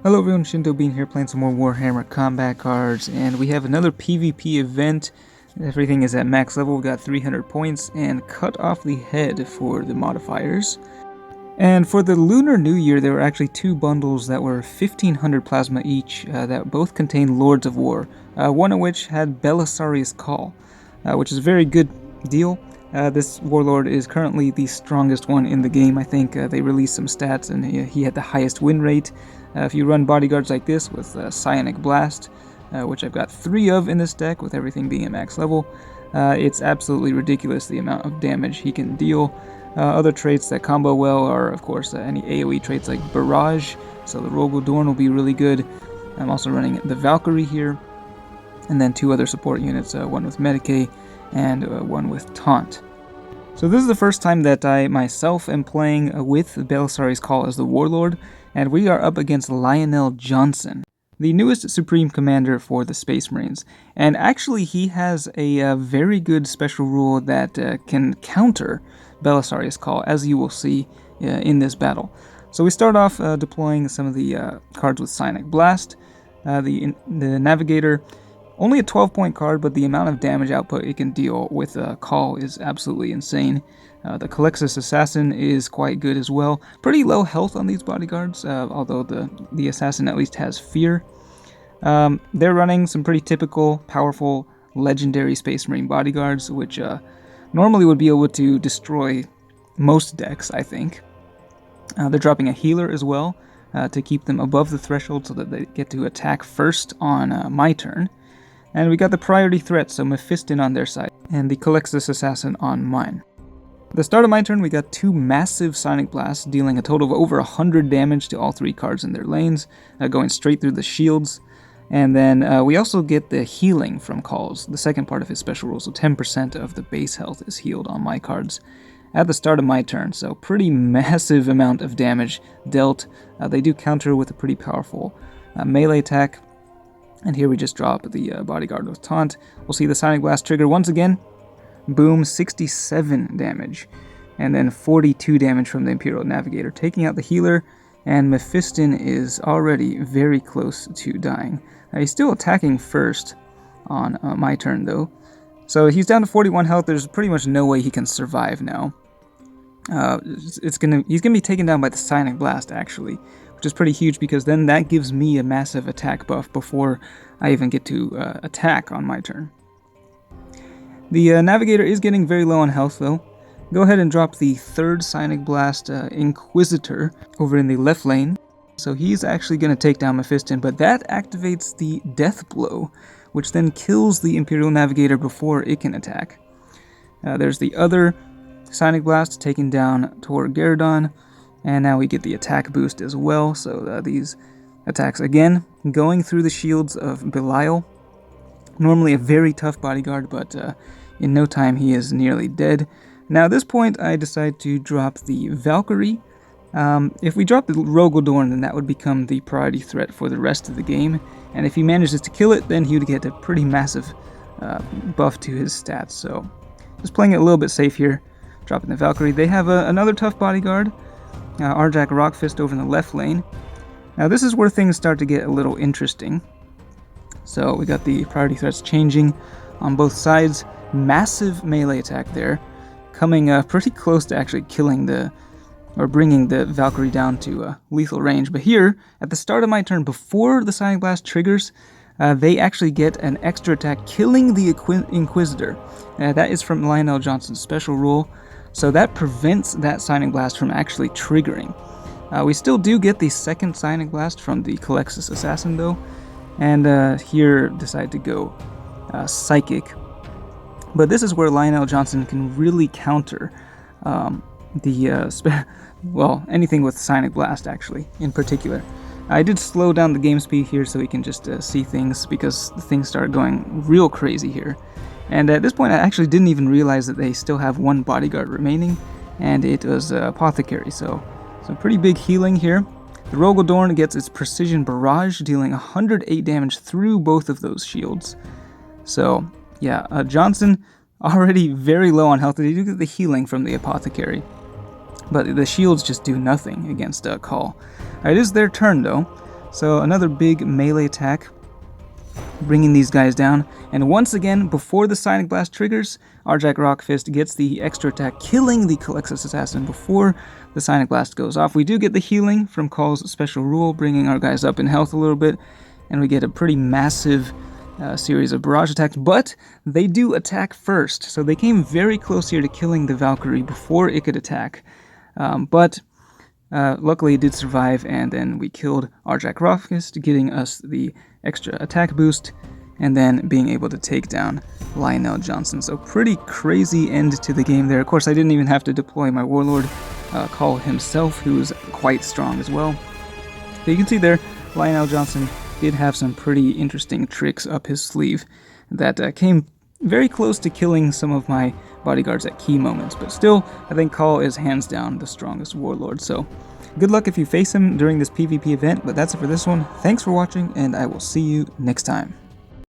Hello everyone, Shinto Bean here playing some more Warhammer combat cards, and we have another PvP event. Everything is at max level, we got 300 points, and cut off the head for the modifiers. And for the Lunar New Year, there were actually two bundles that were 1500 plasma each, that both contained Lords of War, one of which had Belisarius Cawl, which is a very good deal. This warlord is currently the strongest one in the game. I think they released some stats and he had the highest win rate. If you run bodyguards like this with Psionic Blast, which I've got 3 of in this deck with everything being at max level, it's absolutely ridiculous the amount of damage he can deal. Other traits that combo well are, of course, any AoE traits like Barrage, so the Rogodorn will be really good. I'm also running the Valkyrie here, and then 2 other support units, one with Medicae and one with Taunt. So this is the first time that I myself am playing with Belisarius Cawl as the Warlord, and we are up against Lionel Jonson, the newest Supreme Commander for the Space Marines. And actually he has a very good special rule that can counter Belisarius Cawl, as you will see in this battle. So we start off deploying some of the cards with Psionic Blast. The Navigator, only a 12-point card, but the amount of damage output it can deal with Cawl is absolutely insane. The Calexis Assassin is quite good as well. Pretty low health on these bodyguards, although the Assassin at least has fear. They're running some pretty typical, powerful, legendary Space Marine bodyguards, which normally would be able to destroy most decks, I think. They're dropping a healer as well to keep them above the threshold so that they get to attack first on my turn. And we got the priority threat, so Mephiston on their side, and the Calexis Assassin on mine. At the start of my turn, we got 2 massive Psionic Blasts, dealing a total of over 100 damage to all 3 cards in their lanes, going straight through the shields. And then we also get the healing from Cawls, the second part of his special rule, so 10% of the base health is healed on my cards at the start of my turn, so pretty massive amount of damage dealt. They do counter with a pretty powerful melee attack. And here we just drop the bodyguard with Taunt. We'll see the Psionic Blast trigger once again. Boom, 67 damage. And then 42 damage from the Imperial Navigator, taking out the healer. And Mephiston is already very close to dying. He's still attacking first on my turn, though. So he's down to 41 health. There's pretty much no way he can survive now. He's gonna be taken down by the Psionic Blast, actually, which is pretty huge because then that gives me a massive attack buff before I even get to attack on my turn. The Navigator is getting very low on health, though. Go ahead and drop the 3rd Psionic Blast Inquisitor over in the left lane. So he's actually going to take down Mephiston, but that activates the Death Blow, which then kills the Imperial Navigator before it can attack. There's the other Psionic Blast taking down Tor Garadon, and now we get the attack boost as well, so these attacks again going through the shields of Belial. Normally a very tough bodyguard, but in no time he is nearly dead. Now at this point I decide to drop the Valkyrie. If we drop the Rogodorn, then that would become the priority threat for the rest of the game, and if he manages to kill it, then he would get a pretty massive buff to his stats. So just playing it a little bit safe here, dropping the Valkyrie. They have another tough bodyguard, Arjak Rockfist over in the left lane. Now this is where things start to get a little interesting. So we got the priority threats changing on both sides. Massive melee attack there, coming pretty close to actually killing bringing the Valkyrie down to lethal range. But here, at the start of my turn, before the Psionic Blast triggers, they actually get an extra attack, killing the Inquisitor. That is from Lionel Jonson's special rule, so that prevents that Psionic Blast from actually triggering. We still do get the 2nd Psionic Blast from the Calexis Assassin, though, and here decide to go Psychic. But this is where Lionel Jonson can really counter anything with Psionic Blast, actually, in particular. I did slow down the game speed here so we can just see things, because things start going real crazy here. And at this point I actually didn't even realize that they still have 1 bodyguard remaining, and it was Apothecary, so some pretty big healing here. The Rogodorn gets its Precision Barrage, dealing 108 damage through both of those shields. So yeah, Jonson already very low on health. They do get the healing from the Apothecary, but the shields just do nothing against Cawl. It is their turn, though. So another big melee attack, bringing these guys down. And once again, before the Sonic Blast triggers, Arjac Rockfist gets the extra attack, killing the Calixus Assassin before the Sonic Blast goes off. We do get the healing from Call's special rule, bringing our guys up in health a little bit, and we get a pretty massive series of barrage attacks, but they do attack first, so they came very close here to killing the Valkyrie before it could attack. But luckily it did survive, and then we killed Arjac Rockfist, getting us the extra attack boost, and then being able to take down Lionel Jonson. So pretty crazy end to the game there. Of course, I didn't even have to deploy my Warlord, Cawl himself, who's quite strong as well. But you can see there, Lionel Jonson did have some pretty interesting tricks up his sleeve that came very close to killing some of my bodyguards at key moments. But still, I think Cawl is hands down the strongest Warlord. So good luck if you face him during this PvP event, but that's it for this one. Thanks for watching, and I will see you next time.